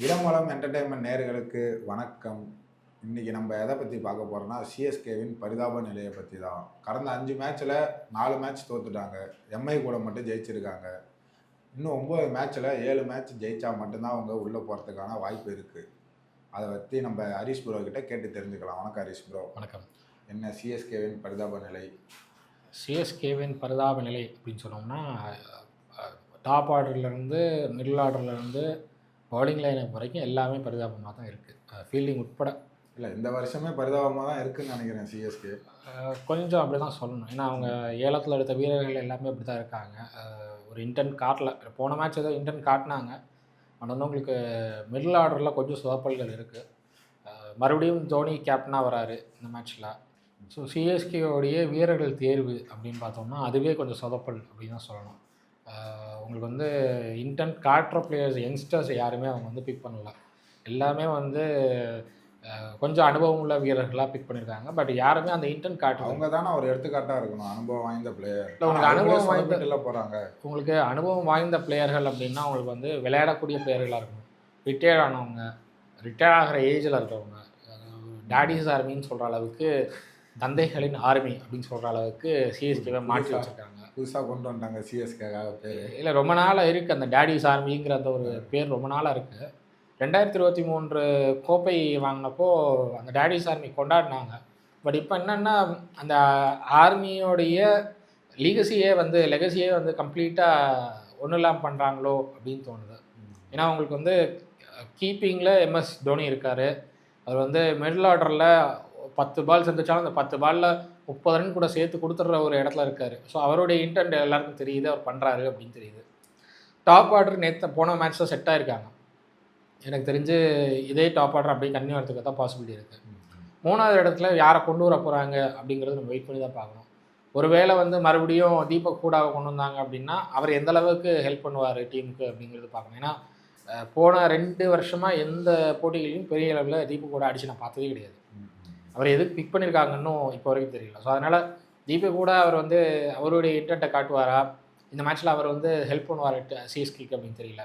இடமலம் entertainment நேயர்களுக்கு வணக்கம். இன்னைக்கு நம்ம எதை பற்றி பார்க்க போகிறோம்னா சிஎஸ்கேவின் பரிதாப நிலையை பற்றி தான். கடந்த 5 மேட்ச்சில் 4 மேட்ச் தோத்துட்டாங்க. எம்ஐ கூட மட்டும் ஜெயிச்சிருக்காங்க. இன்னும் 9 மேட்ச்சில் 7 மேட்ச் ஜெயிச்சா மட்டும்தான் அவங்க உள்ளே போகிறதுக்கான வாய்ப்பு இருக்குது. அதை பற்றி நம்ம ஹரிஷ் ப்ரோ கிட்ட கேட்டு தெரிஞ்சுக்கலாம். வணக்கம் ஹரிஷ் ப்ரோ. வணக்கம். என்ன சிஎஸ்கேவின் பரிதாப நிலை? சிஎஸ்கேவின் பரிதாப நிலை அப்படின்னு சொன்னோம்னா, டாப் ஆர்டர்லேருந்து மிடில் ஆர்டர்லேருந்து பவுலிங் லைனப் வரைக்கும் எல்லாமே பரிதாபமாக தான் இருக்குது, ஃபீல்டிங் உட்பட. இல்லை, இந்த வருஷமே பரிதாபமாக தான் இருக்குதுன்னு நினைக்கிறேன் சிஎஸ்கே. கொஞ்சம் அப்படி தான் சொல்லணும். ஏன்னா அவங்க ஏலத்தில் எடுத்த வீரர்கள் எல்லாமே அப்படி தான் இருக்காங்க. ஒரு இன்டென்ட் காட்டல. போன மேட்ச் ஏதோ இன்டென்ட் காட்டினாங்க. ஆனால் வந்து உங்களுக்கு மிடில் ஆர்டரில் கொஞ்சம் சொதப்பல்கள் இருக்குது. மறுபடியும் தோனி கேப்டனாக வராரு இந்த மேட்ச்சில். ஸோ சிஎஸ்கேயோடைய வீரர்கள் தேர்வு அப்படின்னு பார்த்தோம்னா அதுவே கொஞ்சம் சொதப்பல் அப்படின்னு தான் சொல்லணும். உங்களுக்கு வந்து இன்டென்ட் காட்டுற பிளேயர்ஸ் யங்ஸ்டர்ஸ் யாருமே அவங்க வந்து பிக் பண்ணல. எல்லாமே வந்து கொஞ்சம் அனுபவம் உள்ள வீரர்களாக பிக் பண்ணியிருக்காங்க. பட் யாருமே அந்த இன்டென்ட் காட்டு அவங்க தானே ஒரு எடுத்துக்காட்டாக இருக்கணும், அனுபவம் வாய்ந்த பிளேயர். இல்லை, உங்களுக்கு அனுபவம் வாய்ந்த போகிறாங்க. உங்களுக்கு அனுபவம் வாய்ந்த பிளேயர்கள் அப்படின்னா உங்களுக்கு வந்து விளையாடக்கூடிய பிளேயர்களாக இருக்கணும். ரிட்டையர்ட் ஆனவங்க, ரிட்டையர் ஆகிற ஏஜில் இருக்கிறவங்க, டாடிஸ் ஆர்மின்னு சொல்கிற அளவுக்கு, தந்தைகளின் ஆர்மி அப்படின்னு சொல்கிற அளவுக்கு சிஎஸ்கேவை மாற்றி வச்சுருக்காங்க. புதுசாக கொண்டு வந்துட்டாங்க சிஎஸ்கேக்காக பேர். இல்லை, ரொம்ப நாளாக இருக்குது அந்த டாடிஸ் ஆர்மிங்கிற அந்த ஒரு பேர் ரொம்ப நாளாக இருக்குது. 2023 கோப்பை வாங்கினப்போ அந்த டாடிஸ் ஆர்மி கொண்டாடினாங்க. பட் இப்போ என்னென்னா அந்த ஆர்மியோடைய லெகசியே வந்து கம்ப்ளீட்டாக ஒன்றும் இல்லாமல் பண்ணுறாங்களோ அப்படின்னு தோணுது. ஏன்னா அவங்களுக்கு வந்து கீப்பிங்கில் எம்எஸ் தோனி இருக்கார். அவர் வந்து மிடில் ஆர்டரில் 10 பால் சந்திச்சாலும் அந்த 10 பாலில் 30 ரன் கூட சேர்த்து கொடுத்துட்ற ஒரு இடத்துல இருக்கார். ஸோ அவருடைய இன்டென்ட் எல்லாருக்கும் தெரியுது, அவர் பண்ணுறாரு அப்படின்னு தெரியுது. டாப் ஆர்டர் போன மேட்ச்சில் செட் ஆகிருக்காங்க. எனக்கு தெரிஞ்சு இதே டாப் ஆர்டர் அப்படியே கன்னியூ வரதுக்கு தான் பாசிபிலிட்டி இருக்குது. 3வது இடத்துல யாரை கொண்டு வர போகிறாங்க அப்படிங்கிறது நம்ம வெயிட் பண்ணி தான் பார்க்கணும். ஒருவேளை வந்து மறுபடியும் தீபக் கூடாவை கொண்டு வந்தாங்க அப்படின்னா அவர் எந்த அளவுக்கு ஹெல்ப் பண்ணுவார் டீமுக்கு அப்படிங்கிறது பார்க்கணும். ஏன்னா போன 2 வருஷமாக எந்த போட்டிகளையும் பெரிய அளவில் தீபக் கூட அடித்து நான் பார்த்ததே கிடையாது. அவர் எதுக்கு பிக் பண்ணியிருக்காங்கன்னு இப்போ வரைக்கும் தெரியல. ஸோ அதனால் தீபக் கூட அவர் வந்து அவருடைய இன்டென்ட்டை காட்டுவாரா, இந்த மேட்ச்சில் அவர் வந்து ஹெல்ப் பண்ணுவார் சிஎஸ்கேக்கு அப்படின்னு தெரியல.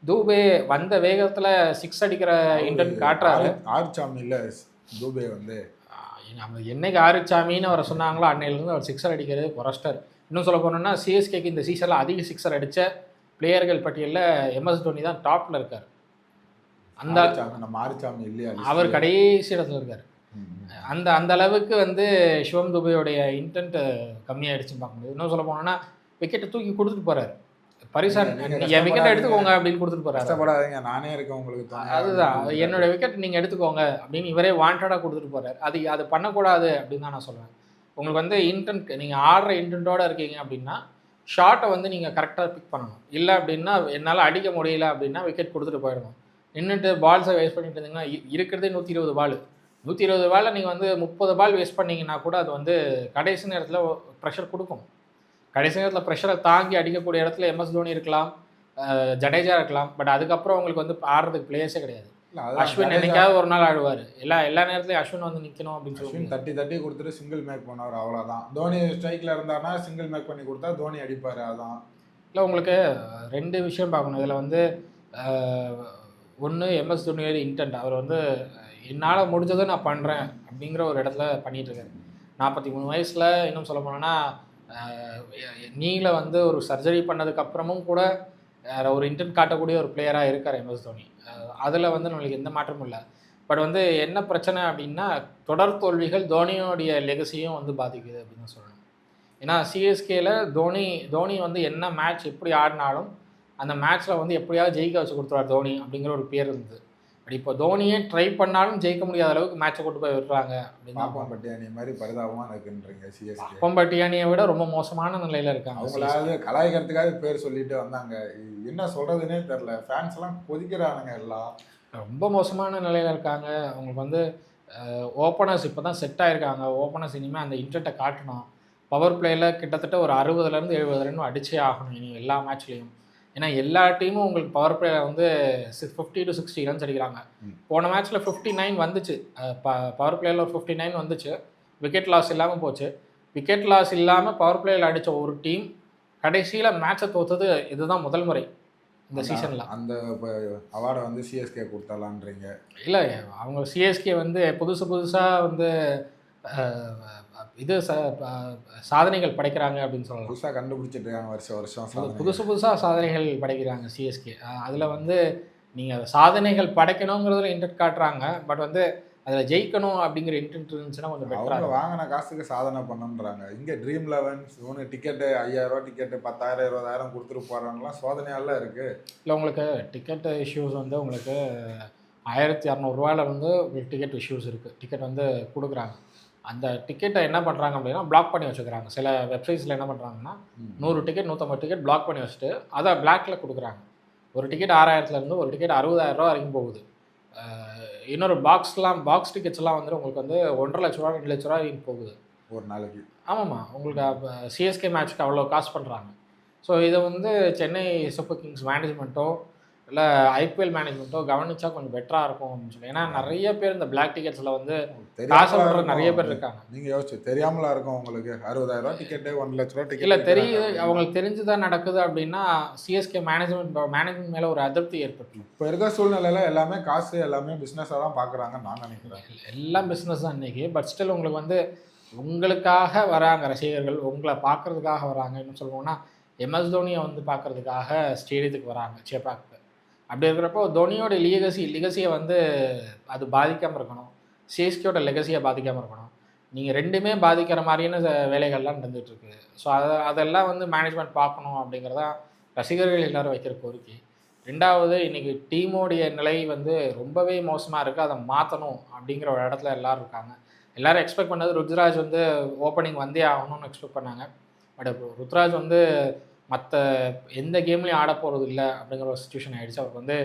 தூபே வந்த வேகத்தில் 6 அடிக்கிற இன்டென்ட் காட்டுறாரு. ஆர்ச்சாமி இல்லை, தூபே வந்து நம்ம என்னைக்கு ஆரிச்சாமின்னு அவரை சொன்னாங்களோ அன்னையிலேருந்து அவர் 6 அடிக்கிறது குறைச்சிட்டார். இன்னும் சொல்ல போனோம்னா சிஎஸ்கேக்கு இந்த சீசனில் அதிக 6 அடித்த பிளேயர்கள் பட்டியலில் எம்எஸ் தோனி தான் டாப்பில் இருக்கார். அந்த நம்ம ஆரிச்சாமி இல்லையா, அவர் கடைசி இடத்துல இருக்கார். அந்த அளவுக்கு வந்து சிவம் துபையோடைய இன்டென்ட் கம்மியாகிடுச்சுன்னு பார்க்க முடியாது. இன்னும் சொல்ல போனோன்னா விக்கெட்டை தூக்கி கொடுத்துட்டு போகிறார். பரிசா என் விக்கெட்டை எடுத்துக்கோங்க அப்படின்னு கொடுத்துட்டு போகிறாரு. கஷ்டப்படாதீங்க, நானே இருக்கேன் உங்களுக்கு. அதுதான், என்னோட விக்கெட் நீங்கள் எடுத்துக்கோங்க அப்படின்னு இவரே வாண்டடாக கொடுத்துட்டு போகிறார். அது பண்ணக்கூடாது அப்படின்னு தான் நான் சொல்லுவேன். உங்களுக்கு வந்து இன்டென்ட், நீங்கள் ஆடுற இன்டென்ட்டோடு இருக்கீங்க அப்படின்னா ஷார்ட்டை வந்து நீங்கள் கரெக்டாக பிக் பண்ணணும். இல்லை அப்படின்னா என்னால் அடிக்க முடியல அப்படின்னா விக்கெட் கொடுத்துட்டு போயிடணும். நின்றுட்டு பால்ஸை வேஸ்ட் பண்ணிட்டு இருந்தீங்கன்னா இருக்கிறதே 120 பால். 120 பாலில் நீங்கள் வந்து 30 பால் வேஸ்ட் பண்ணிங்கன்னா கூட அது வந்து கடைசி நேரத்தில் ப்ரெஷர் கொடுக்கும். கடைசி நேரத்தில் ப்ரெஷரை தாங்கி அடிக்கக்கூடிய இடத்துல எம்எஸ் தோனி இருக்கலாம், ஜடேஜா இருக்கலாம். பட் அதுக்கப்புறம் உங்களுக்கு வந்து ஆடுறதுக்கு பிளேயர்ஸே கிடையாது. அஸ்வின் என்னைக்காவது ஒரு நாள் ஆடுவார். எல்லா நேரத்துலையும் அஸ்வின் வந்து நிற்கணும் அப்படின்னு சொல்லி தட்டி கொடுத்துட்டு சிங்கிள் மேக் பண்ணவர், அவ்வளோதான். தோனி ஸ்ட்ரைக்கில் இருந்தாருன்னா சிங்கிள் மேக் பண்ணி கொடுத்தா தோனி அடிப்பார். அதான். இல்லை, உங்களுக்கு 2 விஷயம் பார்க்கணும் இதில் வந்து. ஒன்று, எம்எஸ் தோனியோட இன்டென்ட். அவர் வந்து என்னால் முடிஞ்சதை நான் பண்ணுறேன் அப்படிங்கிற ஒரு இடத்துல பண்ணிகிட்ருக்காரு. 43 வயசில். இன்னும் சொல்ல போனோன்னா நீங்கள வந்து ஒரு சர்ஜரி பண்ணதுக்கப்புறமும் கூட ஒரு இன்டென்ட் காட்டக்கூடிய ஒரு பிளேயராக இருக்கார் எம்எஸ் தோனி. அதில் வந்து நம்மளுக்கு எந்த மாற்றமும் இல்லை. பட் வந்து என்ன பிரச்சனை அப்படின்னா தொடர் தோல்விகள் தோனியோடைய லெகசியும் வந்து பாதிக்குது அப்படின்னு தான் சொல்லணும். ஏன்னா சிஎஸ்கேல தோனி வந்து என்ன மேட்ச் எப்படி ஆடினாலும் அந்த மேட்ச்சில் வந்து எப்படியாவது ஜெயிக்க வச்சு கொடுத்துருவார் தோனி அப்படிங்கிற ஒரு பேர் இருந்தது. பட் இப்போ தோனியே ட்ரை பண்ணாலும் ஜெயிக்க முடியாத அளவுக்கு மேட்சை கொண்டு போய் விட்டுறாங்க அப்படின்னா பட்டியானி மாதிரி பரிதாபமாக இருக்குன்றீங்க சிஎஸ்கே. பட்டியானியை விட ரொம்ப மோசமான நிலையில் இருக்காங்க. அவங்களாவது கலாய்க்கிறதுக்காக பேர் சொல்லிட்டு வந்தாங்க. என்ன சொல்கிறதுனே தெரில. ஃபேன்ஸ் எல்லாம் கொதிக்கிறானுங்க. எல்லாம் ரொம்ப மோசமான நிலையில் இருக்காங்க. அவங்களுக்கு வந்து ஓப்பனர்ஸ் இப்போ தான் செட் ஆகிருக்காங்க. ஓப்பனர்ஸ் இனிமேல் அந்த இன்டென்ட்டை காட்டணும். பவர் பிளேயில் கிட்டத்தட்ட ஒரு 60லேருந்து 70 ரன் அடிச்சே ஆகணும் இனி எல்லா மேட்ச்லேயும். ஏன்னா எல்லா டீமும் உங்களுக்கு பவர் பிளேயில் வந்து 50 to 60 ரன்ஸ் அடிக்கிறாங்க. போன மேட்ச்சில் 59 வந்துச்சு. பவர் பிளேயில் ஒரு 59 வந்துச்சு. விக்கெட் லாஸ் இல்லாமல் போச்சு. விக்கெட் லாஸ் இல்லாமல் பவர் பிளேயில் அடித்த ஒரு டீம் கடைசியில் மேட்சை தோற்றது இதுதான் முதல் முறை. இந்த சீசனில். அந்த இப்போ அவார்டை வந்து சிஎஸ்கே கொடுத்தலான்றீங்க? இல்லை, அவங்க சிஎஸ்கே வந்து புதுசாக வந்து இது சாதனைகள் படைக்கிறாங்க அப்படின்னு சொல்லலாம். புதுசாக கண்டுபிடிச்சிட்டு இருக்காங்க வருஷம் வருஷம் சாதனை. புதுசாக சாதனைகள் படைக்கிறாங்க சிஎஸ்கே. அதில் வந்து நீங்கள் சாதனைகள் படைக்கணுங்கிறதுல இன்ட்ரெஸ்ட் காட்டுறாங்க. பட் வந்து அதில் ஜெயிக்கணும் அப்படிங்கிற இன்டென்ட் இருந்துச்சுன்னா கொஞ்சம் அவங்க பெட்டராக. வாங்கின காசுக்கு சாதனை பண்ணணுன்றாங்க. இங்கே ட்ரீம் 11 இவனு டிக்கெட்டு 5000 டிக்கெட்டு 10,000 20,000 கொடுத்துட்டு போகிறாங்கலாம் சோதனையால இருக்குது. இல்லை, உங்களுக்கு டிக்கெட் இஷ்யூஸ் வந்து உங்களுக்கு 1200 உங்களுக்கு டிக்கெட் இஷ்யூஸ் இருக்குது. டிக்கெட் வந்து கொடுக்குறாங்க. அந்த டிக்கெட்டை என்ன பண்ணுறாங்க அப்படின்னா பிளாக் பண்ணி வச்சுக்கிறாங்க. சில வெப்சைட்ஸில் என்ன பண்ணுறாங்கன்னா 100 டிக்கெட் 150 டிக்கெட் பிளாக் பண்ணி வச்சுட்டு அதை பிளாக்ல கொடுக்குறாங்க. ஒரு டிக்கெட் 6000 ஒரு டிக்கெட் 60,000 வரைக்கும் போகுது. இன்னொரு பாக்ஸ் டிக்கெட்ஸ்லாம் வந்து உங்களுக்கு வந்து 1,50,000 2 லட்ச ரூபா வரைக்கும் போகுது ஒரு நாளைக்கு. ஆமாம்மா, உங்களுக்கு சிஎஸ்கே மேட்ச்க்கு அவ்வளோ காசு பண்ணுறாங்க. ஸோ இதை வந்து சென்னை சூப்பர் கிங்ஸ் மேனேஜ்மெண்ட்டோ இல்லை ஐபிஎல் மேனேஜ்மெண்ட்டோ கவனிச்சா கொஞ்சம் பெட்டராக இருக்கும் அப்படின்னு சொல்லி. ஏன்னா நிறைய பேர் இந்த பிளாக் டிக்கெட்ஸில் வந்து காசு பண்ணுற நிறைய பேர் இருக்காங்க. நீங்கள் யோசிச்சு தெரியாமலா இருக்கும் உங்களுக்கு 60,000 டிக்கெட்டு 1,00,000 டிக்கெட் இல்லை, தெரியுது, அவங்களுக்கு தெரிஞ்சுதான் நடக்குது அப்படின்னா சிஎஸ்கே மேனேஜ்மெண்ட் மேலே ஒரு அதிருப்தி ஏற்பட்டு. இப்போ இருக்க சூழ்நிலையில் எல்லாமே காசு எல்லாமே பிஸ்னஸாக தான் பார்க்குறாங்கன்னு நான் நினைக்கிறேன். எல்லாம் பிஸ்னஸ் தான் இன்றைக்கி. பட் ஸ்டில் உங்களுக்கு வந்து உங்களுக்காக வராங்க ரசிகர்கள், உங்களை பார்க்குறதுக்காக வராங்க. இன்னும் சொல்லணும்னா எம்எஸ் தோனியை வந்து பார்க்குறதுக்காக ஸ்டேடியத்துக்கு வராங்க சேப்பாக்கு. அப்படி இருக்கிறப்போ தோனியோட லிகசியை வந்து அது பாதிக்காமல் இருக்கணும், சிஎஸ்கேயோட லெகசியை பாதிக்காமல் இருக்கணும். நீங்கள் ரெண்டுமே பாதிக்கிற மாதிரியான வேலைகள்லாம் நடந்துகிட்ருக்கு. ஸோ அதெல்லாம் வந்து மேனேஜ்மெண்ட் பார்க்கணும் அப்படிங்கிறதா ரசிகர்கள் எல்லோரும் வைக்கிற கோரிக்கை. ரெண்டாவது, இன்றைக்கி டீமோடைய நிலை வந்து ரொம்பவே மோசமாக இருக்குது, அதை மாற்றணும் அப்படிங்கிற ஒரு இடத்துல எல்லோரும் இருக்காங்க. எல்லோரும் எக்ஸ்பெக்ட் பண்ணது ருத்ராஜ் வந்து ஓப்பனிங் வந்தே ஆகணும்னு எக்ஸ்பெக்ட் பண்ணாங்க. பட் ருத்ராஜ் வந்து மற்ற எந்த கேம்லேயும் ஆட போகிறது இல்லை அப்படிங்கிற ஒரு சுச்சுவேஷன் ஆகிடுச்சு. அவருக்கு வந்து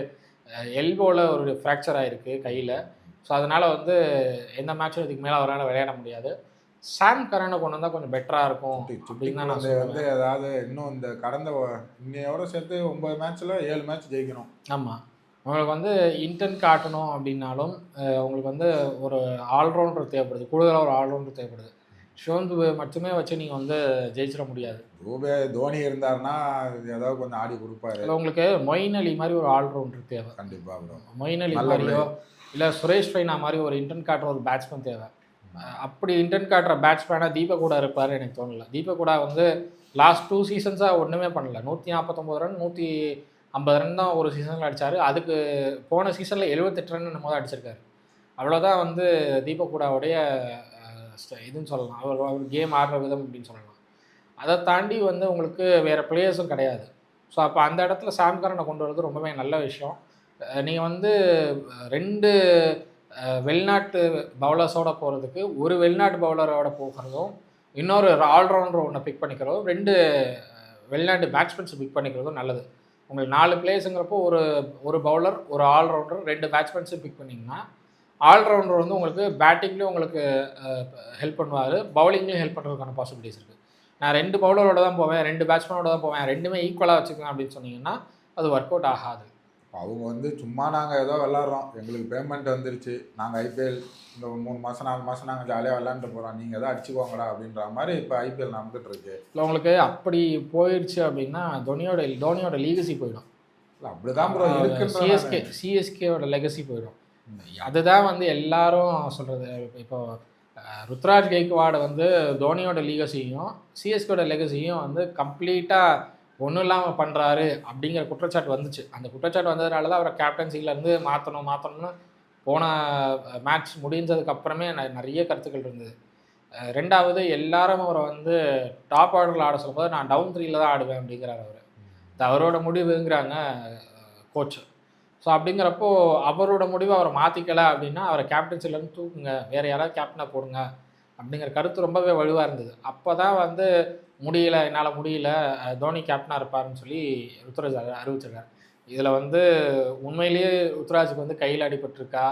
எல்போவில் ஒரு ஃப்ராக்சர் ஆகிருக்கு கையில். ஸோ அதனால் வந்து எந்த மேட்சும் இதுக்கு மேலே அவரால் விளையாட முடியாது. சாம் கரனை கொண்டு வந்தால் கொஞ்சம் பெட்டராக இருக்கும் அப்படின்னு தான் நான் வந்து அதாவது இன்னும் இந்த கடந்த இன்னையோட சேர்த்து 9 மேட்ச்சில் 7 மேட்ச் ஜெயிக்கணும். ஆமாம், உங்களுக்கு வந்து இன்டென்ட் காட்டணும் அப்படின்னாலும் உங்களுக்கு வந்து ஒரு ஆல்ரவுண்டர் தேவைப்படுது, கூடுதலாக ஒரு ஆல்ரவுண்டர் தேவைப்படுது. சிவம் துபே மட்டுமே வச்சு நீங்கள் வந்து ஜெயிச்சிட முடியாது. தோனி இருந்தாருன்னா ஏதாவது கொஞ்சம் ஆடி கொடுப்பாரு. இல்லை, உங்களுக்கு மொயின் அலி மாதிரி ஒரு ஆல்ரவுண்டர் தேவை கண்டிப்பாக. மொயின் அலி மாதிரியோ இல்லை சுரேஷ் ரெய்னா மாதிரி ஒரு இன்டென்ட் காட்டுற ஒரு பேட்ஸ்மேன் தேவை. அப்படி இன்டென்ட் காட்டுற பேட்ஸ்மேனாக தீபக் கூட இருப்பார் எனக்கு தோணல. தீபக் கூட வந்து லாஸ்ட் 2 சீசன்ஸாக ஒன்றுமே பண்ணல. 149 ரன் 150 ரன் தான் ஒரு சீசனில் அடித்தார். அதுக்கு போன சீசனில் 78 ரன் என்னமோ தான் அடிச்சிருக்காரு. அவ்வளோதான் வந்து தீபக் கூடாவுடைய இதுன்னு சொல்லலாம். அவர் கேம் ஆடுற விதம் அப்படின்னு சொல்லலாம். அதை தாண்டி வந்து உங்களுக்கு வேறு பிளேயர்ஸும் கிடையாது. ஸோ அப்போ அந்த இடத்துல சாம் கரனை கொண்டு வரது ரொம்பவே நல்ல விஷயம். நீங்கள் வந்து 2 வெளிநாட்டு பவுலர்ஸோடு போகிறதுக்கு ஒரு வெளிநாட்டு பவுலரோட போகிறதும் இன்னொரு ஆல்ரவுண்டர் ஒன்று பிக் பண்ணிக்கிறதும் 2 வெளிநாட்டு பேட்ஸ்மேன்ஸ் பிக் பண்ணிக்கிறதும் நல்லது. உங்களுக்கு 4 பிளேயர்ஸுங்கிறப்போ ஒரு பவுலர் ஒரு ஆல்ரவுண்டர் 2 பேட்ஸ்மேன்ஸும் பிக் பண்ணிங்கன்னா ஆல்ரவுண்டர் வந்து உங்களுக்கு பேட்டிங்லேயும் உங்களுக்கு ஹெல்ப் பண்ணுவார், பவுலிங்லேயும் ஹெல்ப் பண்ணுறதுக்கான பாசிபிலிட்டிஸ் இருக்குது. நான் 2 பவுலரோட தான் போவேன், 2 பேட்ஸ்மேனோட தான் போவேன், ரெண்டுமே ஈக்குவலாக வச்சுக்கோங்க அப்படின்னு சொன்னீங்கன்னா அது ஒர்க் அவுட் ஆகாது. அவங்க வந்து சும்மா நாங்கள் ஏதோ விளாட்றோம், எங்களுக்கு பேமெண்ட் வந்துருச்சு, நாங்கள் ஐபிஎல் இந்த 3 மாதம் 4 மாதம் நாங்கள் ஜாலியாக விளாண்டுட்டு போகிறோம், நீங்கள் எதாவது அடிச்சுக்கோங்கடா அப்படின்ற மாதிரி இப்போ ஐபிஎல் நடந்துட்டு இருக்கு. இல்லை, உங்களுக்கு அப்படி போயிடுச்சு அப்படின்னா தோனியோட லீகசி போயிடும். இல்லை அப்படிதான் ப்ரோ இருக்கு. சிஎஸ்கேவோட லெகசி போயிடும். அதுதான் வந்து எல்லாரும் சொல்கிறது. இப்போ ருத்ராஜ் கெய்க்வாட் வந்து தோனியோட லீகசியும் சிஎஸ்கேவோட லெகசியும் வந்து கம்ப்ளீட்டாக ஒன்றும் இல்லாமல் பண்ணுறாரு அப்படிங்கிற குற்றச்சாட்டு வந்துச்சு. அந்த குற்றச்சாட்டு வந்ததுனால தான் அவரை கேப்டன்சிலேருந்து மாற்றணும்னு போன மேட்ச் முடிஞ்சதுக்கப்புறமே நிறைய கருத்துக்கள் இருந்தது. ரெண்டாவது, எல்லாரும் அவரை வந்து டாப் ஆர்டரில் ஆட சொல்லும்போது நான் டவுன் 3ல் தான் ஆடுவேன் அப்படிங்கிறார் அவர். இது அவரோட முடிவுங்கிறாங்க கோச். ஸோ அப்படிங்கிறப்போ அவரோட முடிவை அவரை மாற்றிக்கலை அப்படின்னா அவரை கேப்டன்சிலேருந்து தூக்குங்க, வேறு யாராவது கேப்டனாக போடுங்க அப்படிங்கிற கருத்து ரொம்பவே வலுவாக இருந்தது. அப்போ தான் வந்து என்னால் முடியல, தோனி கேப்டனாக இருப்பாருன்னு சொல்லி ருத்ராஜ் அறிவிச்சிருக்காரு. இதில் வந்து உண்மையிலேயே ருத்ராஜுக்கு வந்து கையில் அடிபட்டிருக்கா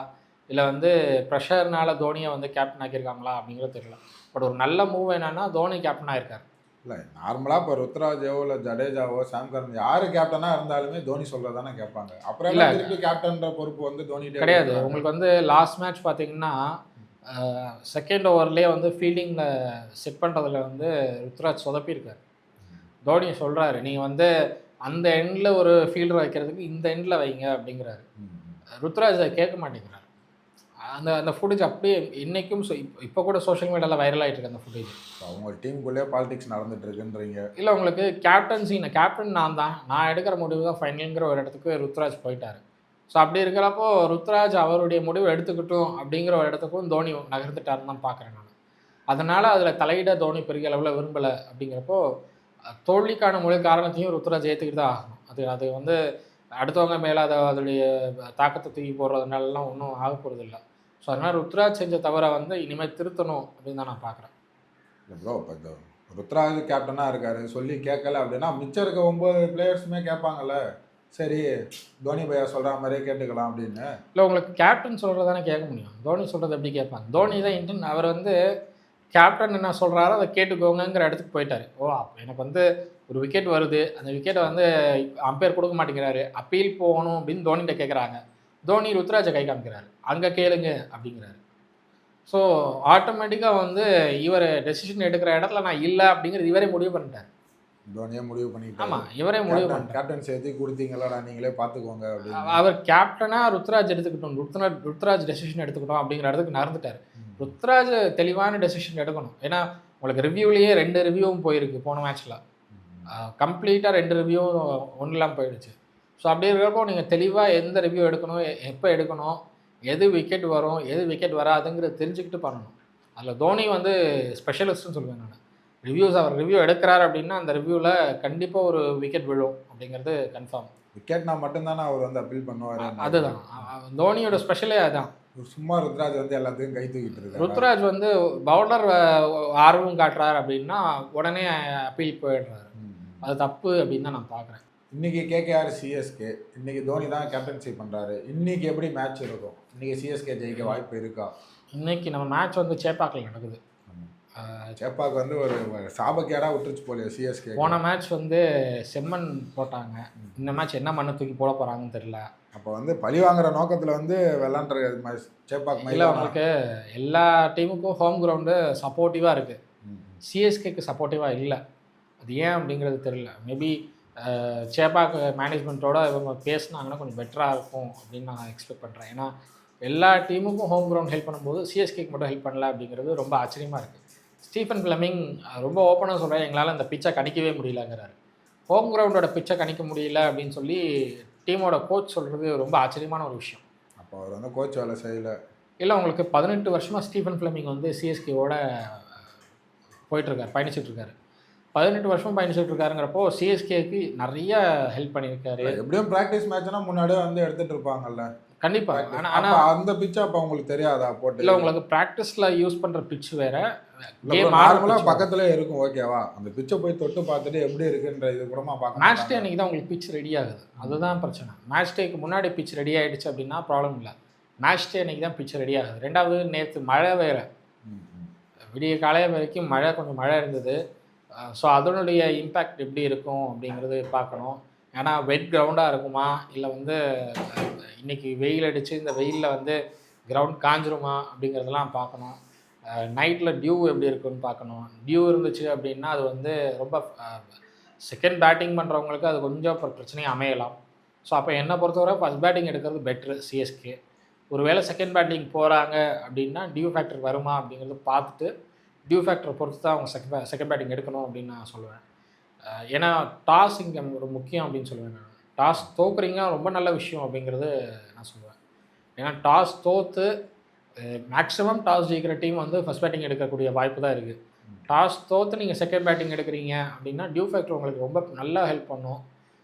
இல்லை வந்து ப்ரெஷர்னால் தோனியை வந்து கேப்டன் ஆக்கியிருக்காங்களா அப்படிங்கிறது தெரியல. பட் ஒரு நல்ல மூவ் என்னென்னா தோனி கேப்டன் ஆகிருக்கார். இல்லை நார்மலாக இப்போ ருத்ராஜோ இல்லை ஜடேஜாவோ சாம் கரன் யார் கேப்டனாக இருந்தாலுமே தோனி சொல்கிறது தானே கேட்பாங்க. அப்புறம் இல்லை திருப்பி கேப்டன்ற பொறுப்பு வந்து தோனி கிடையாது. உங்களுக்கு வந்து லாஸ்ட் மேட்ச் பார்த்தீங்கன்னா செகண்ட் ஓவர்லேயே வந்து ஃபீல்டிங்கில் செட் பண்ணுறதுல வந்து ருத்ராஜ் சொதப்பியிருக்கார். தோனி சொல்கிறாரு, நீங்கள் வந்து அந்த எண்டில் ஒரு ஃபீல்டர் வைக்கிறதுக்கு இந்த எண்டில் வைங்க அப்படிங்கிறாரு. ருத்ராஜ் அதை கேட்க மாட்டேங்கிறார். அந்த அந்த ஃபுட்டேஜ் அப்படியே இன்றைக்கும் இப்போ கூட சோஷியல் மீடியாவில் வைரல் ஆகிட்டு இருக்கு அந்த ஃபுட்டேஜ். அவங்க டீமுக்குள்ளேயே பாலிடிக்ஸ் நடந்துட்டு இருக்குன்றீங்க. இல்லை உங்களுக்கு கேப்டன் நான் எடுக்கிற முடிவு தான் ஃபைனலுங்கிற ஒரு இடத்துக்கு ருத்ராஜ் போயிட்டார். ஸோ அப்படி இருக்கிறப்போ ருத்ராஜ் அவருடைய முடிவு எடுத்துக்கிட்டும் அப்படிங்கிற ஒரு இடத்துக்கும் தோனி நகர்ந்துட்டாருன்னு தான் பார்க்குறேன் நான். அதனால் அதில் தலையிட தோனி பெரிய அளவில் விரும்பலை. அப்படிங்கிறப்போ தோல்விக்கான முழு காரணத்தையும் ருத்ராஜ் ஏற்றுக்கிட்டு தான் ஆகணும். அது வந்து அடுத்தவங்க மேலே அதோடைய தாக்கத்தை தூக்கி போடுறதுனாலலாம் ஒன்றும் ஆக போகிறது இல்லை. ஸோ அதனால் ருத்ராஜ் செஞ்ச தவிர வந்து இனிமேல் திருத்தணும் அப்படின்னு தான் நான் பார்க்குறேன். இல்லை ப்ரோ, இப்போ இந்த ருத்ராஜ் கேப்டனாக இருக்காரு, சொல்லி கேட்கல அப்படின்னா மிச்சம் இருக்க 9 பிளேயர்ஸுமே கேட்பாங்கல்ல, சரி தோனி பையா சொல்கிற மாதிரியே கேட்டுக்கலாம் அப்படின்னு. இல்லை உங்களுக்கு கேப்டன் சொல்கிறது தானே கேட்க முடியும், தோனி சொல்கிறது எப்படி கேட்பாங்க? தோனி தான் அவர் வந்து கேப்டன் என்ன சொல்கிறாரோ அதை கேட்டுக்கோங்கிற இடத்துக்கு போயிட்டார். அப்போ எனக்கு வந்து ஒரு விக்கெட் வருது, அந்த விக்கெட்டை வந்து அம்பையர் கொடுக்க மாட்டேங்கிறாரு, அப்பீல் போகணும் அப்படின்னு தோனிகிட்ட கேட்குறாங்க. தோனி ருத்ராஜை கை காமிக்கிறாரு, அங்கே கேளுங்க அப்படிங்கிறாரு. ஸோ ஆட்டோமேட்டிக்காக வந்து இவர் டெசிஷன் எடுக்கிற இடத்துல நான் இல்லை அப்படிங்கிறது இவரே முடிவு பண்ணிட்டார். தோனியே முடிவு பண்ணிட்டார். ஆமாம், இவரே முடிவு பண்ணிட்டார். கேப்டன் சேர்த்து கொடுத்தீங்களா, நீங்களே பார்த்துக்கோங்க அப்படின்னு. அவர் கேப்டனாக ருத்ராஜ் எடுத்துக்கிட்டோம், ருத்ராஜ் டெசிஷன் எடுத்துக்கிட்டோம் அப்படிங்கிற இடத்துக்கு நடந்துட்டார். ருத்ராஜ் தெளிவான டெசிஷன் எடுக்கணும். ஏன்னா உங்களுக்கு ரிவ்யூலேயே 2 ரிவ்யூவும் போயிருக்கு போன மேட்ச்சில். கம்ப்ளீட்டாக 2 ரிவ்யூவும் ஒன்றுலாம் போயிடுச்சு. ஸோ அப்படி இருக்கிறப்போ நீங்கள் தெளிவாக எந்த ரிவ்யூ எடுக்கணும், எப்போ எடுக்கணும், எது விக்கெட் வரும், எது விக்கெட் வராதுங்கிறது தெரிஞ்சுக்கிட்டு பண்ணணும். அதில் தோனி வந்து ஸ்பெஷலிஸ்ட்னு சொல்லுவேன் நான். அவர் ரிவ்யூ எடுக்கிறார் அப்படின்னா அந்த ரிவ்யூவில் கண்டிப்பாக ஒரு விக்கெட் விழும் அப்படிங்கிறது கன்ஃபார்ம். விக்கெட்னா மட்டும்தானே அவர் வந்து அப்பீல் பண்ணுவார். அதுதான் தோனியோட ஸ்பெஷலே அதுதான். சும்மா ருத்ராஜ் வந்து எல்லாத்தையும் கை தூக்கிட்டு இருக்காரு. ருத்ராஜ் வந்து பவுலர் ஆர்வம் காட்டுறாரு அப்படின்னா உடனே அப்பீல் போயிடுறாரு. அது தப்பு அப்படின்னு தான் நான் பார்க்குறேன். இன்னைக்கு கேகேஆர் சிஎஸ்கே, இன்னைக்கு தோனி தான் கேப்டன்ஷிப் பண்ணுறாரு. இன்னைக்கு எப்படி மேட்ச் இருக்கும்? இன்னைக்கு சிஎஸ்கே ஜெயிக்க வாய்ப்பு இருக்கா? இன்னைக்கு நம்ம மேட்ச் வந்து சேப்பாக்கில் நடக்குது. சேப்பாக்கு வந்து ஒரு சாபக்கேடாக விட்டுருச்சு போலியோ சிஎஸ்கே. போன மேட்ச் வந்து செம்மண் போட்டாங்க, இந்த மேட்ச் என்ன மண்ணை தூக்கி போட போகிறாங்கன்னு தெரியல. அப்போ வந்து பழி வாங்குற நோக்கத்தில் வந்து விளாண்டுற சேப்பாக் இல்லை, உங்களுக்கு எல்லா டீமுக்கும் ஹோம் கிரவுண்டு சப்போர்ட்டிவாக இருக்குது, சிஎஸ்கேக்கு சப்போர்ட்டிவாக இல்லை. அது ஏன் அப்படிங்கிறது தெரியல. மேபி சேப்பாக் மேனேஜ்மெண்ட்டோட இவங்க பேசினாங்கன்னா கொஞ்சம் பெட்டராக இருக்கும் அப்படின்னு நான் எக்ஸ்பெக்ட் பண்ணுறேன். ஏன்னா எல்லா டீமுக்கும் ஹோம் கிரவுண்ட் ஹெல்ப் பண்ணும்போது சிஎஸ்கேக்கு மட்டும் ஹெல்ப் பண்ணல அப்படிங்கிறது ரொம்ப ஆச்சரியமாக இருக்குது. ஸ்டீஃபன் ஃப்ளெமிங் ரொம்ப ஓப்பனாக சொல்கிறேன், எங்களால் இந்த பிச்சை கணிக்கவே முடியலங்கிறாரு. ஹோம் கிரவுண்டோட பிச்சை கணிக்க முடியல அப்படின்னு சொல்லி டீமோட கோச் சொல்கிறது ரொம்ப ஆச்சரியமான ஒரு விஷயம். அப்போ அவர் வந்து கோச் வேலை செய்யலை. இல்லை, உங்களுக்கு 18 வருஷமாக ஸ்டீஃபன் ஃப்ளெமிங் வந்து சிஎஸ்கேவோட போயிட்டுருக்காரு, பயணிச்சிட்ருக்காரு. 18 வருஷம் பயணிச்சுட்டு இருக்காருங்கிறப்போ சிஎஸ்கேக்கு நிறைய ஹெல்ப் பண்ணியிருக்காரு. எப்படியும் ப்ராக்டிஸ் மேட்ச்னா முன்னாடியே வந்து எடுத்துகிட்டு இருப்பாங்கல்ல. கண்டிப்பாக. ஆனால் அந்த பிச்சை அப்போ உங்களுக்கு தெரியாதா போட்டு? இல்லை, உங்களுக்கு ப்ராக்டிஸில் யூஸ் பண்ணுற பிட்ச் வேறு, நார்மலாக பக்கத்துல இருக்கும், ஓகேவா? அந்த பிச்சை போய் தொட்டு பார்த்துட்டு எப்படி இருக்குன்ற இது கூடமா பார்க்க. மேட்ச் டே அன்றைக்கி தான் உங்களுக்கு பிட்ச் ரெடி ஆகுது, அதுதான் பிரச்சனை. மேட்ச் டேக்கு முன்னாடி பிட்ச் ரெடி ஆகிடுச்சு அப்படின்னா ப்ராப்ளம் இல்லை. மேட்ச் டே அன்றைக்கி தான் பிட்ச் ரெடி ஆகுது. ரெண்டாவது, நேற்று மழை வேறு, விடிய காலையில் வரைக்கும் கொஞ்சம் மழை இருந்தது. ஸோ அதனுடைய இம்பேக்ட் எப்படி இருக்கும் அப்படிங்கிறது பார்க்கணும். ஏன்னா வெட் கிரவுண்டாக இருக்குமா, இல்லை வந்து இன்றைக்கி வெயில் அடித்து இந்த வெயிலில் வந்து கிரவுண்ட் காஞ்சிருமா அப்படிங்கிறதெல்லாம் பார்க்கணும். நைட்டில் டியூ எப்படி இருக்குன்னு பார்க்கணும். டியூ இருந்துச்சு அப்படின்னா அது வந்து ரொம்ப செகண்ட் பேட்டிங் பண்ணுறவங்களுக்கு அது கொஞ்சம் பிரச்சனையாக அமையலாம். ஸோ அப்போ என்னை பொறுத்தவரை ஃபஸ்ட் பேட்டிங் எடுக்கிறது பெட்ரு சிஎஸ்கே. ஒருவேளை செகண்ட் பேட்டிங் போகிறாங்க அப்படின்னா டியூ ஃபேக்டர் வருமா அப்படிங்கிறது பார்த்துட்டு டியூ ஃபேக்டரை பொறுத்து தான் அவங்க செகண்ட் பேட்டிங் எடுக்கணும் அப்படின்னு நான் சொல்லுவேன். ஏன்னா டாஸ் இங்கே ஒரு முக்கியம் அப்படின்னு சொல்லுவேன் நான். டாஸ் தோக்குறீங்க ரொம்ப நல்ல விஷயம் அப்படிங்கிறது நான் சொல்லுவேன். ஏன்னா டாஸ் தோற்று மேக்ஸிமம் டாஸ் ஜெயிக்கிற டீம் வந்து ஃபஸ்ட் பேட்டிங் எடுக்கக்கூடிய வாய்ப்பு தான் இருக்குது. டாஸ் தோற்று நீங்கள் செகண்ட் பேட்டிங் எடுக்கிறீங்க அப்படின்னா டியூ ஃபேக்டர் உங்களுக்கு ரொம்ப நல்லா ஹெல்ப் பண்ணும்.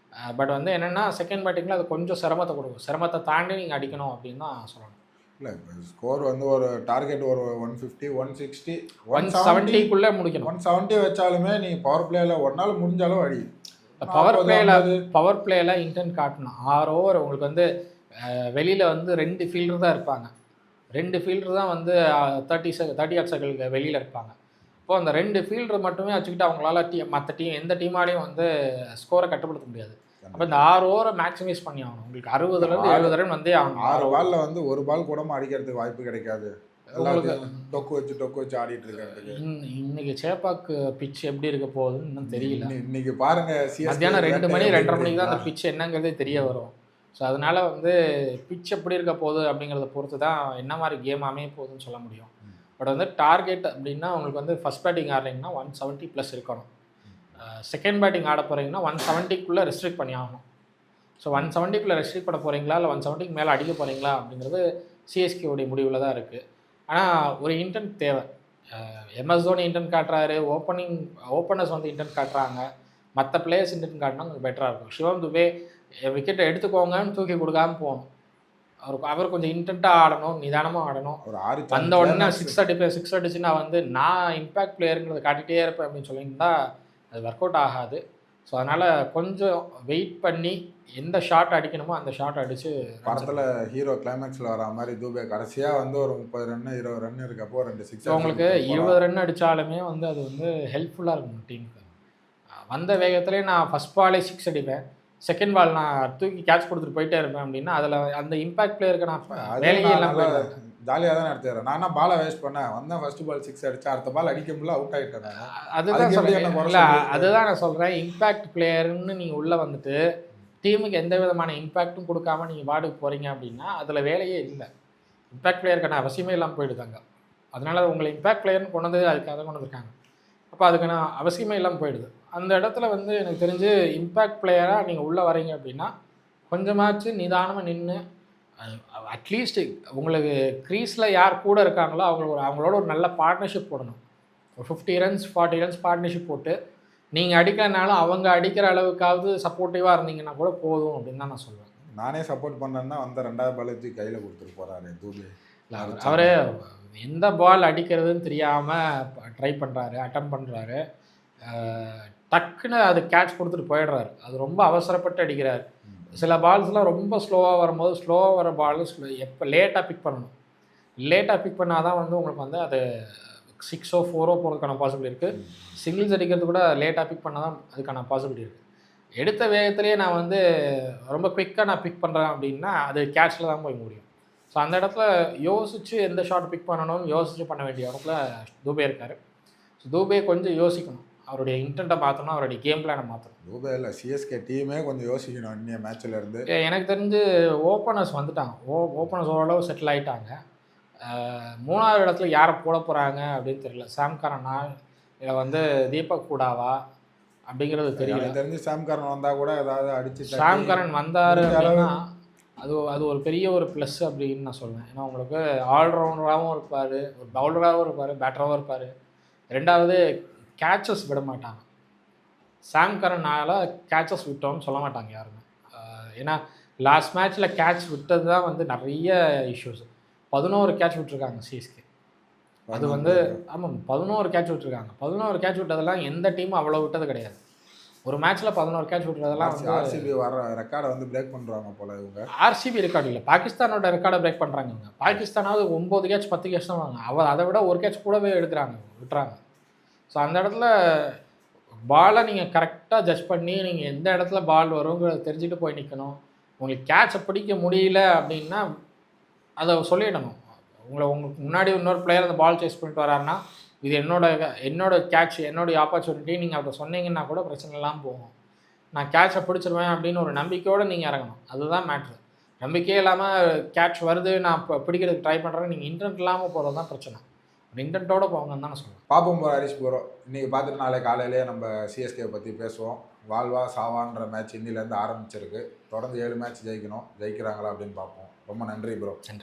பட் வந்து என்னென்னா செகண்ட் பேட்டிங்கில் அது கொஞ்சம் சிரமத்தை கொடுக்கும். சிரமத்தை தாண்டி நீங்கள் அடிக்கணும் அப்படின்னு தான் சொல்லணும். இல்லை, ஸ்கோர் வந்து ஒரு டார்கெட் ஒரு 150, 160, 170க்குள்ளே முடிக்கணும். 170 வச்சாலுமே நீங்கள் பவர் பிளேயில் ஒரு நாள் முடிஞ்சாலும் அடி. பவர் பிளேயில் இன்டென்ட் காட்டணும். 6 ஓவர் உங்களுக்கு வந்து வெளியில் வந்து 2 ஃபீல்டர் தான் இருப்பாங்க. 2 ஃபீல்டர் தான் வந்து 30 ஆட் சர்க்கிளுக்கு வெளியில் இருப்பாங்க. இப்போது அந்த 2 ஃபீல்டர் மட்டுமே வச்சுக்கிட்டு அவங்களால மற்ற டீம் எந்த டீமாலையும் வந்து ஸ்கோரை கட்டுப்படுத்த முடியாது. அப்போ இந்த 6 ஓவரை மேக்ஸிமைஸ் பண்ணி ஆகணும். உங்களுக்கு 60லேருந்து 70 ரன் வந்தே ஆகணும். 6 பாலில் வந்து ஒரு பால் கூட அடிக்கிறதுக்கு வாய்ப்பு கிடைக்காது. எல்லாத்தையும் டொக்கு வச்சு ஆடிட்டு இருக்காரு. இன்னைக்கு சேப்பாக்கு பிச் எப்படி இருக்க போகுதுன்னு இன்னும் தெரியல. இன்னைக்கு பாருங்க மத்தியானம் 2 மணி 2:30 மணிக்கு தான் அந்த பிச் என்னங்கிறதே தெரிய வரும். ஸோ அதனால வந்து பிச் எப்படி இருக்க போகுது அப்படிங்கிறத பொறுத்து தான் என்ன மாதிரி கேம் அமைய போகுதுன்னு சொல்ல முடியும். பட் வந்து டார்கெட் அப்படின்னா உங்களுக்கு வந்து ஃபஸ்ட் பேட்டிங் ஆடுறீங்கன்னா 170+ இருக்கணும். செகண்ட் பேட்டிங் ஆட போகிறீங்கன்னா 170க்குள்ளே ரெஸ்ட்ரிக்ட் பண்ணி ஆகணும். ஸோ 170க்குள்ளே ரெஸ்ட்ரிக்ட் பண்ண போகிறீங்களா இல்லை 170க்கு மேலே அடிக்க போகிறீங்களா அப்படிங்கிறது சிஎஸ்கேவுடைய முடிவில் தான் இருக்குது. ஆனால் ஒரு இன்டென்ட் தேவை. எம்எஸ் தோனி இன்டென்ட் காட்டுறாரு, ஓப்பனர்ஸ் வந்து இன்டென்ட் காட்டுறாங்க, மற்ற பிளேயர்ஸ் இன்டென்ட் காட்டினா கொஞ்சம் பெட்டராக இருக்கும். சிவம் துபே விக்கெட்டை எடுத்துக்கோங்கன்னு தூக்கி கொடுக்காமல் போகணும். அவர் கொஞ்சம் இன்டென்ட்டாக ஆடணும், நிதானமாக ஆடணும். ஒரு 6 வந்த உடனே 6 அடிப்பேன், 6 அடிச்சுன்னா வந்து நான் இம்பேக்ட் பிளேயருங்கிறத காட்டிகிட்டே இருப்பேன் அப்படின்னு சொல்லியிருந்தா அது ஒர்க் அவுட் ஆகாது. ஸோ அதனால் கொஞ்சம் வெயிட் பண்ணி எந்த ஷாட் அடிக்கணுமோ அந்த ஷாட் அடித்து படத்தில் ஹீரோ கிளைமேக்ஸில் வர மாதிரி தூபே கடைசியாக வந்து ஒரு 30 ரன் 20 ரன் இருக்கப்போ 2 6. உங்களுக்கு 20 ரன் அடித்தாலுமே வந்து அது வந்து ஹெல்ப்ஃபுல்லாக இருக்கும் டீமுக்கு. வந்த வேகத்துலேயே நான் ஃபஸ்ட் பாலே 6 அடிப்பேன், செகண்ட் பால் நான் தூக்கி கேட்ச் கொடுத்துட்டு போயிட்டே இருப்பேன் அப்படின்னா அதில் அந்த இம்பேக்ட் பிளேயருக்கு நான் வேலையே எல்லாம் ஜாலியாக தான் எடுத்துக்கிறேன். நான் பாலை வேஸ்ட் பண்ணேன், வந்தேன் ஃபர்ஸ்ட் பால் 6 அடித்தேன், அடுத்த பால் அடிக்க முடியல, அவுட் ஆகிட்டேன். அதுதான் அதுதான் நான் சொல்கிறேன். இம்பேக்ட் பிளேயர்னு நீங்கள் உள்ளே வந்துட்டு டீமுக்கு எந்த விதமான இம்பேக்ட்டும் கொடுக்காம நீங்கள் வார்டுக்கு போகிறீங்க அப்படின்னா அதில் வேலையே இல்லை. இம்பேக்ட் பிளேயருக்கான அவசியமே இல்லாமல் போயிடுதாங்க. அதனால் உங்களை இம்பேக்ட் பிளேயர்னு கொண்டு வந்து அதுக்காக கொண்டு வந்துருக்காங்க. அப்போ அதுக்கான அவசியமே இல்லாமல் போயிடுது. அந்த இடத்துல வந்து எனக்கு தெரிஞ்சு இம்பேக்ட் பிளேயராக நீங்கள் உள்ளே வரீங்க அப்படின்னா கொஞ்சமாச்சு நிதானமாக நின்று அட்லீஸ்ட் உங்களுக்கு க்ரீஸில் யார் கூட இருக்காங்களோ அவங்களோட ஒரு நல்ல பார்ட்னர்ஷிப் போடணும். ஒரு 50 ரன்ஸ் 40 ரன்ஸ் பார்ட்னர்ஷிப் போட்டு நீங்கள் அடிக்கிறனாலும் அவங்க அடிக்கிற அளவுக்காவது சப்போர்ட்டிவாக இருந்தீங்கன்னா கூட போதும் அப்படின்னு தான் நான் சொல்லுவேன். நானே சப்போர்ட் பண்ணேன்னா வந்த 2வது பால் வச்சு கையில் கொடுத்துட்டு போகிறாரு தூபே. அவர் எந்த பால் அடிக்கிறதுன்னு தெரியாமல் ட்ரை பண்ணுறாரு, அட்டம் பண்ணுறாரு, டக்குன்னு அது கேட்ச் கொடுத்துட்டு போயிடுறாரு. அது ரொம்ப அவசரப்பட்டு அடிக்கிறார். சில பால்ஸ்லாம் ரொம்ப ஸ்லோவாக வரும்போது ஸ்லோவாக வர பால் எப்போ லேட்டாக பிக் பண்ணணும். லேட்டாக பிக் பண்ணால் தான் வந்து உங்களுக்கு வந்து அது 6ஓ 4ஓ போகிறதுக்கான பாசிபிலிட்டி இருக்குது. சிங்கிள்ஸ் அடிக்கிறது கூட லேட்டாக பிக் பண்ணால் தான் அதுக்கான பாசிபிலிட்டி இருக்குது. எடுத்த வேகத்திலேயே நான் வந்து ரொம்ப குயிக்காக நான் பிக் பண்ணுறேன் அப்படின்னா அது கேட்சில் தான் போய் முடியும். ஸோ அந்த இடத்துல யோசித்து எந்த ஷாட் பிக் பண்ணணும்னு யோசித்து பண்ண வேண்டிய இடத்துல தூபே இருக்கார். ஸோ தூபே கொஞ்சம் யோசிக்கணும், அவருடைய இன்டென்ட்டை மாற்றணும், அவருடைய கேம் பிளானை மாற்றணும். தூபே இல்லை, சிஎஸ்கே டீமே கொஞ்சம் யோசிக்கணும் இன்னைய மேட்ச்சில் இருந்து. எனக்கு தெரிஞ்சு ஓப்பனர்ஸ் வந்துட்டாங்க, ஓப்பனர்ஸ் ஓரளவு செட்டில் ஆகிட்டாங்க. 3வது இடத்துல யாரை போட போகிறாங்க அப்படின்னு தெரியல. சாம் கரனா இல்லை வந்து தீபக் கூடாவா அப்படிங்கிறது தெரியல. தெரிஞ்சு சாம் கரன் வந்தால் கூட ஏதாவது அடிச்சு சாம் கரன் வந்தார் அப்படின்னா அது ஒரு பெரிய ஒரு ப்ளஸ் அப்படின்னு நான் சொல்லுவேன். ஏன்னா உங்களுக்கு ஆல்ரவுண்டராகவும் இருப்பார், ஒரு பவுலராகவும் இருப்பார், பேட்டராகவும் இருப்பார். 2வது கேட்சஸ் விட மாட்டாங்க. சாம் கரனால் கேட்சஸ் விட்டோம்னு சொல்ல மாட்டாங்க யாருமே. ஏன்னா லாஸ்ட் மேட்ச்சில் கேட்ச் விட்டது தான் வந்து நிறைய இஷ்யூஸ். 11 கேட்ச் விட்டுருக்காங்க சிஎஸ்கே. அது வந்து ஆமாம் 11 கேட்ச் விட்டுருக்காங்க. 11 கேட்ச் விட்டதெல்லாம் எந்த டீமும் அவ்வளோ விட்டது கிடையாது. ஒரு மேட்ச்சில் 11 கேட்ச் விட்டுறதெல்லாம் வந்து ஆர்சிபி வர ரெக்கார்டை வந்து பிரேக் பண்ணுறாங்க போல இவங்க. ஆர்சிபி ரெக்கார்டு இல்லை, பாகிஸ்தானோட ரெக்கார்டை பிரேக் பண்ணுறாங்க இவங்க. பாகிஸ்தானாவது 9 கேட்ச் 10 கேட்ச் தான் வாங்க, அதை விட ஒரு கேட்ச் கூடவே எடுக்கிறாங்க, விட்டுறாங்க. ஸோ அந்த இடத்துல பாலை நீங்கள் கரெக்டாக ஜட்ஜ் பண்ணி நீங்கள் எந்த இடத்துல பால் வருங்கிறத தெரிஞ்சுட்டு போய் நிற்கணும். உங்களுக்கு கேட்சை பிடிக்க முடியல அப்படின்னா அதை சொல்லிடணும். உங்களுக்கு முன்னாடி இன்னொரு பிளேயர் அந்த பால் சேஸ் பண்ணிட்டு வராருன்னா இது என்னோட கேட்ச், என்னுடைய ஆப்பர்ச்சுனிட்டி, நீங்கள் அதை சொன்னீங்கன்னா கூட பிரச்சனை இல்லாமல் போகும். நான் கேட்சை பிடிச்சிருவேன் அப்படின்னு ஒரு நம்பிக்கையோடு நீங்கள் இறங்கணும். அதுதான் மேட்ரு. நம்பிக்கையே இல்லாமல் கேட்ச் வருது நான் இப்போ பிடிக்கிறதுக்கு ட்ரை பண்ணுறேன், நீங்கள் இன்டென்ட் இல்லாமல் போகிறது தான் பிரச்சனை. இன்டென்ட்டோடு போங்கன்னு தான் நான் சொல்லுவேன். பார்ப்போம் போகிற ஹரிஷ் போகிறோம். இன்றைக்கி பார்த்துட்டு நாளை காலையிலேயே நம்ம சிஎஸ்கே பற்றி பேசுவோம். வாழ்வா சாவான்ற மேட்ச் இன்னிலேருந்து ஆரம்பிச்சிருக்கு. தொடர்ந்து 7 மேட்ச் ஜெயிக்கணும், ஜெயிக்கிறாங்களா அப்படின்னு பார்ப்போம். ரொம்ப நன்றி ப்ரோ. நன்றி.